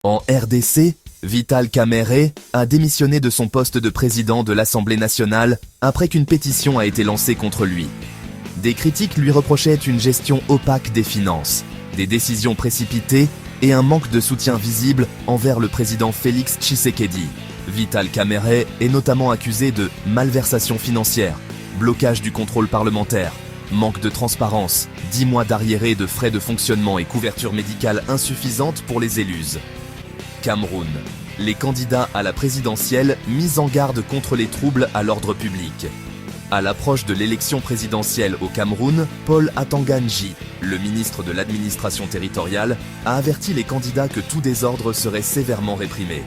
En RDC, Vital Kamerhe a démissionné de son poste de président de l'Assemblée nationale après qu'une pétition a été lancée contre lui. Des critiques lui reprochaient une gestion opaque des finances, des décisions précipitées et un manque de soutien visible envers le président Félix Tshisekedi. Vital Kamerhe est notamment accusé de malversation financière, blocage du contrôle parlementaire, manque de transparence, 10 mois d'arriérés de frais de fonctionnement et couverture médicale insuffisante pour les élus. Cameroun. Les candidats à la présidentielle mis en garde contre les troubles à l'ordre public. À l'approche de l'élection présidentielle au Cameroun, Paul Atanga-Nji, le ministre de l'administration territoriale, a averti les candidats que tout désordre serait sévèrement réprimé.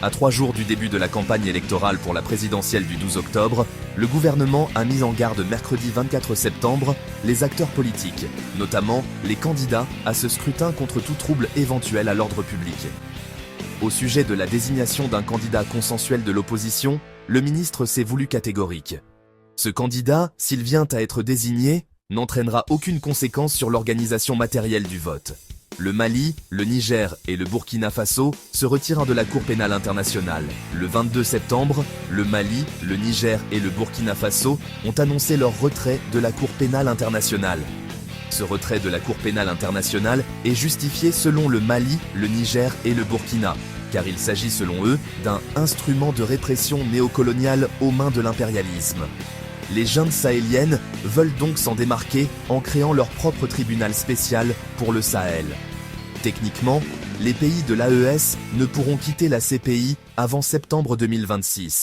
À 3 jours du début de la campagne électorale pour la présidentielle du 12 octobre, le gouvernement a mis en garde mercredi 24 septembre les acteurs politiques, notamment les candidats à ce scrutin contre tout trouble éventuel à l'ordre public. Au sujet de la désignation d'un candidat consensuel de l'opposition, le ministre s'est voulu catégorique. Ce candidat, s'il vient à être désigné, n'entraînera aucune conséquence sur l'organisation matérielle du vote. Le Mali, le Niger et le Burkina Faso se retirent de la Cour pénale internationale. Le 22 septembre, le Mali, le Niger et le Burkina Faso ont annoncé leur retrait de la Cour pénale internationale. Ce retrait de la Cour pénale internationale est justifié selon le Mali, le Niger et le Burkina, car il s'agit selon eux d'un instrument de répression néocoloniale aux mains de l'impérialisme. Les juntes sahéliennes veulent donc s'en démarquer en créant leur propre tribunal spécial pour le Sahel. Techniquement, les pays de l'AES ne pourront quitter la CPI avant septembre 2026.